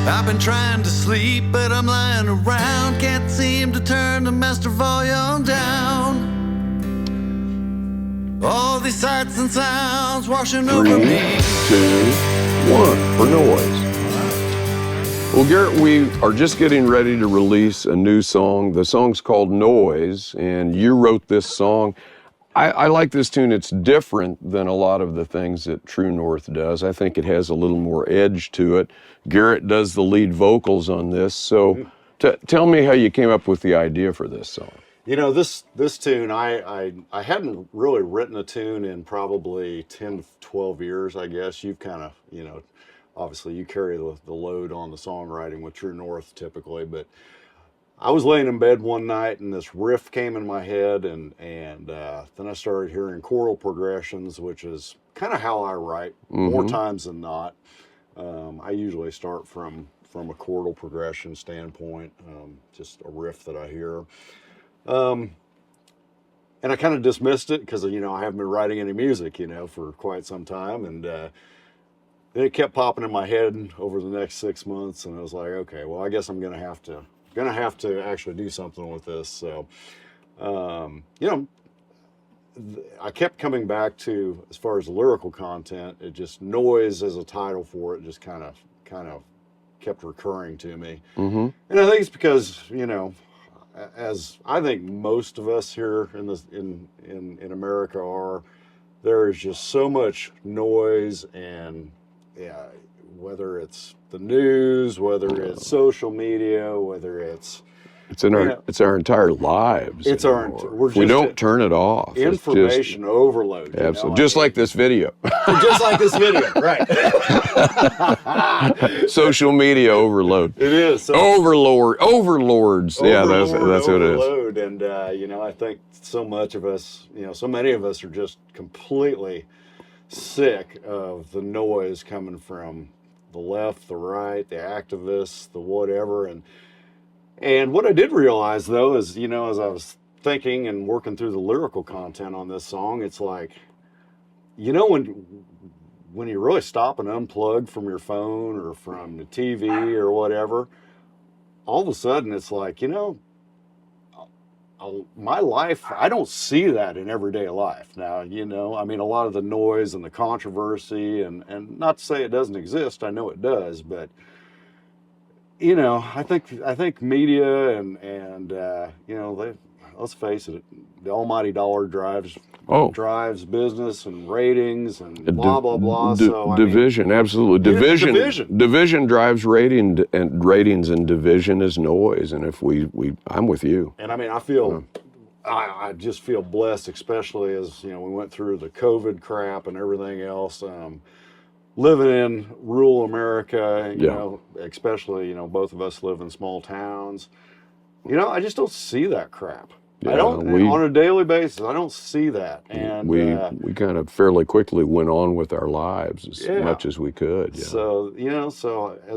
I've been trying to sleep, but I'm lying around. Can't seem to turn the master volume down. All these sights and sounds washing over me. 3, 2, 1 for noise. Well, Garrett, we are just getting ready to release a new song. The song's called Noise, and you wrote this song. I like this tune. It's different than a lot of the things that True North does. I think it has a little more edge to it. Garrett does the lead vocals on this. So tell me how you came up with the idea for this song. You know, this tune, I hadn't really written a tune in probably 10 to 12 years, I guess. You've kind of, you know, obviously you carry the load on the songwriting with True North typically, but I was laying in bed one night and this riff came in my head, and then I started hearing choral progressions, which is kind of how I write more times than not. I usually start from a chordal progression standpoint, just a riff that I hear. And I kind of dismissed it because, you know, I haven't been writing any music, you know, for quite some time. And then it kept popping in my head over the next 6 months. And I was like, okay, well, I guess I'm going to have to actually do something with this. So, you know, I kept coming back to, as far as the lyrical content, it just, Noise as a title for it just kind of kept recurring to me. And I think it's because, you know, as I think most of us here in America are, there is just so much noise, and whether it's the news, whether it's social media, whether it's our entire lives. It's we don't turn it off. Information overload. Absolutely. Just like this video. Just like this video, right. Social media overload. It is. So overlords. Yeah, that's what it is. And, you know, I think so much of us, you know, so many of us are just completely sick of the noise coming from the left, the right, the activists, the whatever. And what I did realize, though, is, you know, as I was thinking and working through the lyrical content on this song, it's like, you know, when you really stop and unplug from your phone or from the TV or whatever, all of a sudden it's like, you know, my life, I don't see that in everyday life. Now, you know, I mean, a lot of the noise and the controversy, and not to say it doesn't exist, I know it does, but you know, I think media and you know, let's face it, the almighty dollar drives business and ratings and blah blah blah. So division, absolutely, division drives ratings, and division is noise. And if I'm with you. And I mean, I just feel blessed, especially as, you know, we went through the COVID crap and everything else. Living in rural America, you know, especially, you know, both of us live in small towns. You know, I just don't see that crap. Yeah, I don't, on a daily basis, I don't see that. And we kind of fairly quickly went on with our lives as much as we could. Yeah. So, you know,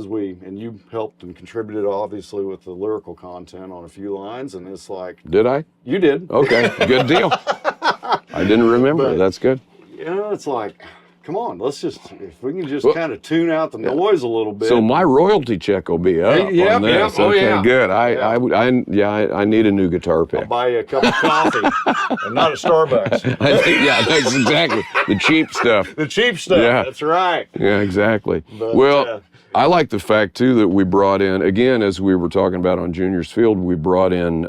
and you helped and contributed obviously with the lyrical content on a few lines, and it's like. Did I? You did. Okay, good deal. I didn't remember. That's good. You know, it's like, come on, if we can just kind of tune out the noise a little bit. So my royalty check will be up on this. Okay, good. I need a new guitar pick. I'll buy you a cup of coffee and not a Starbucks. That's exactly. The cheap stuff. The cheap stuff, that's right. Yeah, exactly. But, I like the fact, too, that we brought in, again, as we were talking about on Junior's Field, we brought in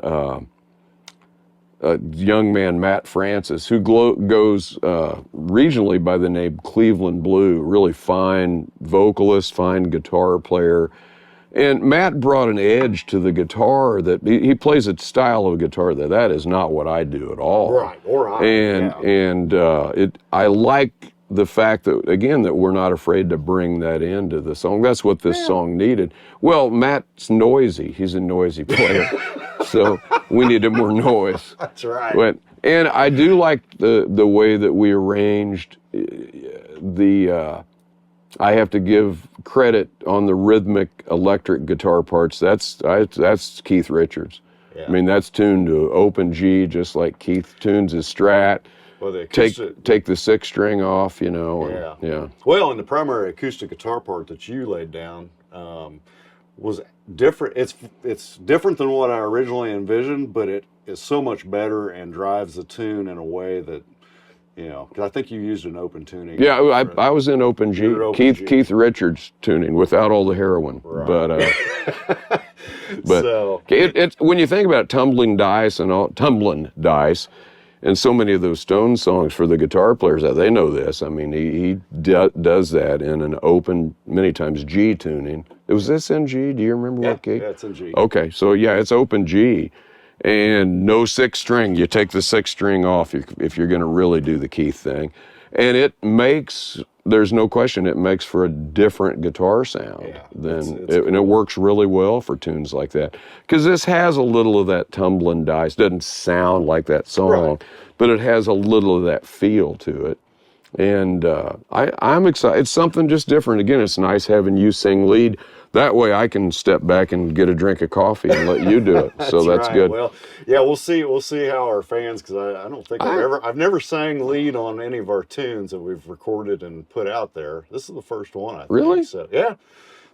a young man, Matt Francis, who goes regionally by the name Cleveland Blue, really fine vocalist, fine guitar player. And Matt brought an edge to the guitar that he plays a style of guitar that is not what I do at all. Right, or I. And I like the fact that, again, that we're not afraid to bring that into the song. That's what this song needed. Well, Matt's noisy. He's a noisy player. So we needed more noise. That's right. And I do like the way that we arranged I have to give credit on the rhythmic electric guitar parts. That's Keith Richards. Yeah. I mean, that's tuned to open G, just like Keith tunes his Strat. Well, take the sixth string off, you know. Yeah. Well, in the primary acoustic guitar part that you laid down, was different. It's different than what I originally envisioned, but it is so much better and drives the tune in a way that, you know, because I think you used an open tuning. Yeah, I was in Open G. You're Open G. Keith Richards tuning without all the heroin. Right. But So it's when you think about tumbling dice, and so many of those Stones songs for the guitar players, they know this. I mean, he does that in an open, many times G tuning. Was this in G? Do you remember what key? Yeah, it's in G. Okay, so yeah, it's open G, and no sixth string. You take the sixth string off if you're going to really do the Keith thing, and it makes. There's no question it makes for a different guitar sound and it works really well for tunes like that. Because this has a little of that tumbling dice. Doesn't sound like that song, but it has a little of that feel to it. And I'm excited. It's something just different. Again, it's nice having you sing lead. That way I can step back and get a drink of coffee and let you do it. So that's right. good. Well, yeah, we'll see how our fans, because I don't think I've never sang lead on any of our tunes that we've recorded and put out there. This is the first one, I think. Really? So, yeah.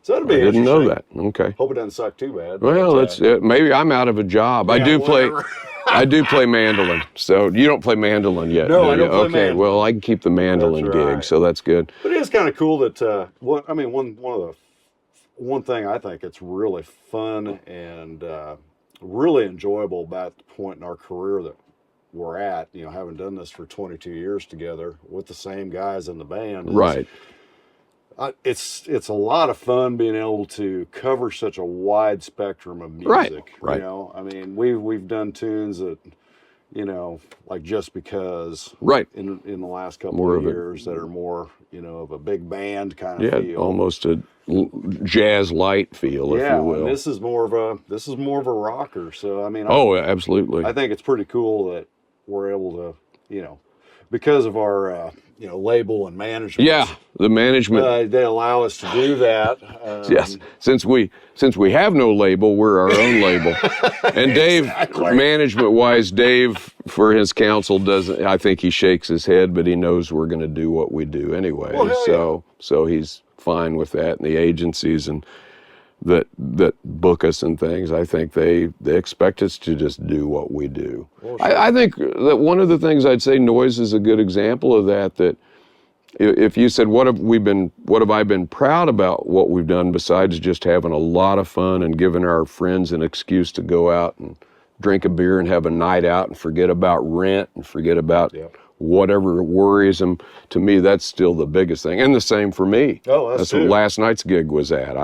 So that'll be interesting. interesting. I didn't know that. Okay. Hope it doesn't suck too bad. Well, maybe I'm out of a job. Yeah, I do whatever. I do play mandolin. So you don't play mandolin yet, No, do I you? don't play Okay, mandolin. well, I can keep the mandolin That's gig, right. so that's good. But it is kind of cool that one thing I think it's really fun and really enjoyable about the point in our career that we're at, you know, having done this for 22 years together with the same guys in the band. Right. It's a lot of fun being able to cover such a wide spectrum of music. Right. You know, I mean, we've done tunes that, you know, like Just Because. Right. In the last couple of years that are more, you know, of a big band kind of feel. Almost a jazz light feel, if you will. And this is more of a rocker. So I mean, absolutely. I think it's pretty cool that we're able to, you know, because of our you know, label and management. Yeah, the management. They allow us to do that. Yes, since we have no label, we're our own label. And Dave, management-wise, Dave, for his counsel, doesn't. I think he shakes his head, but he knows we're going to do what we do anyway. Well, so he's fine with that. And the agencies and that book us and things, I think they expect us to just do what we do. Well, sure. I think that one of the things I'd say, Noise is a good example of that. That if you said, what have I been proud about what we've done besides just having a lot of fun and giving our friends an excuse to go out and drink a beer and have a night out and forget about rent and forget about whatever worries them. To me, that's still the biggest thing. And the same for me. Oh, that's what last night's gig was at.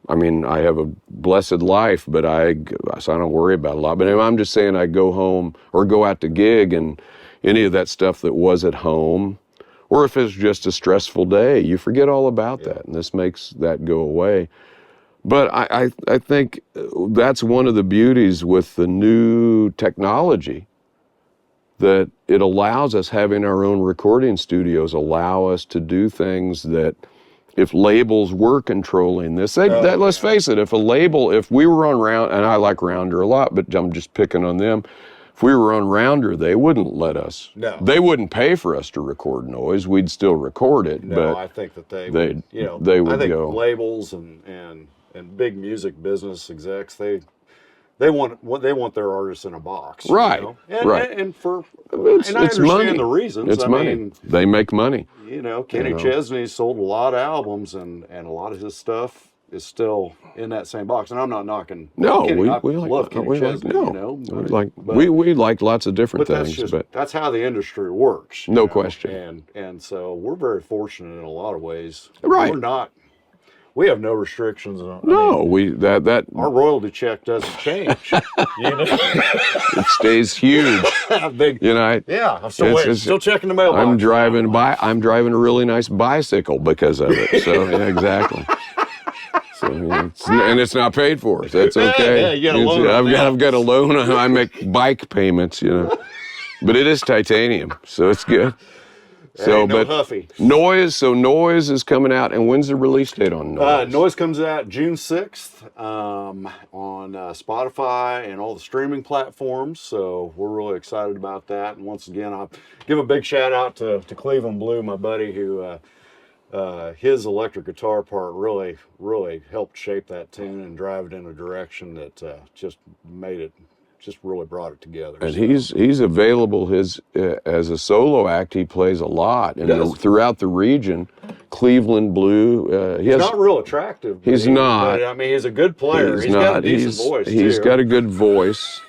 I mean, I have a blessed life, so I don't worry about a lot. But if I'm just saying I go home or go out to gig and any of that stuff that was at home, or if it's just a stressful day, you forget all about that, and this makes that go away. But I think that's one of the beauties with the new technology, that it allows us, having our own recording studios, allow us to do things that if labels were controlling this, let's face it, if we were on Round, and I like Rounder a lot, but I'm just picking on them. If we were on Rounder, they wouldn't let us. No. They wouldn't pay for us to record Noise. We'd still record it. No, but I think that they would I think go. Labels and big music business execs, they want their artists in a box. Right. You know? Right. And I It's understand money. the reasons. It's money. Mean, they make money. You know, Kenny Chesney sold a lot of albums, and a lot of his stuff is still in that same box. And I'm not knocking. No, Kenny. I we love Kenny Chesney. No, you know, we like lots of different things, but that's how the industry works. No question. And so we're very fortunate in a lot of ways. Right. We have no restrictions. That our royalty check doesn't change. You know? It stays huge. Big, you know. I'm still checking the mailbox. I'm driving a really nice bicycle because of it. So yeah, exactly. So and it's not paid for. So that's okay. Yeah, you got a loan. I've got a loan. I make bike payments. You know, but it is titanium, so it's good. So, but Huffy. Noise is coming out, and when's the release date on Noise? Noise comes out June 6th on Spotify and all the streaming platforms. So we're really excited about that. And once again, I'll give a big shout out to Cleveland Blue, my buddy who his electric guitar part really helped shape that tune and drive it in a direction that just really brought it together. And So, he's available. His as a solo act, he plays a lot throughout the region. Cleveland Blue. he's not real attractive. He's not. But, I mean, he's a good player. He's got a decent voice He's too. got a good voice.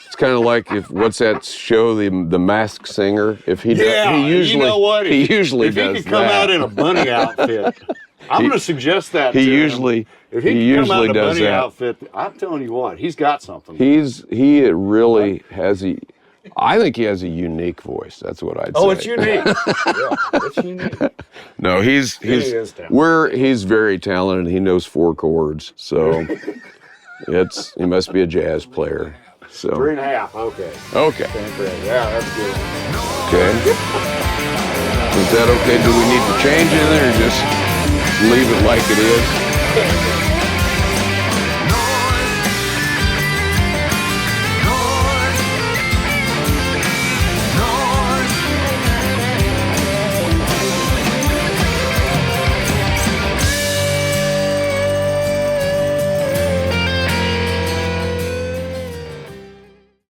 It's kind of like what's that show, the Masked Singer? If he Yeah, he usually, you know what? He usually if does he could come that. out in a bunny outfit, I'm going to suggest that. He to him. usually If he he could come out usually in a does bunny that. outfit, I'm telling you what, he's got something. He really has a. I think he has a unique voice. That's what I'd say. Oh, it's unique. Yeah, it's unique. No, he's is talented. he's very talented. He knows 4 chords, so he must be a jazz player. So 3.5. Okay. okay, Yeah, that's good. okay. Is that okay? Do we need to change anything or just leave it like it is?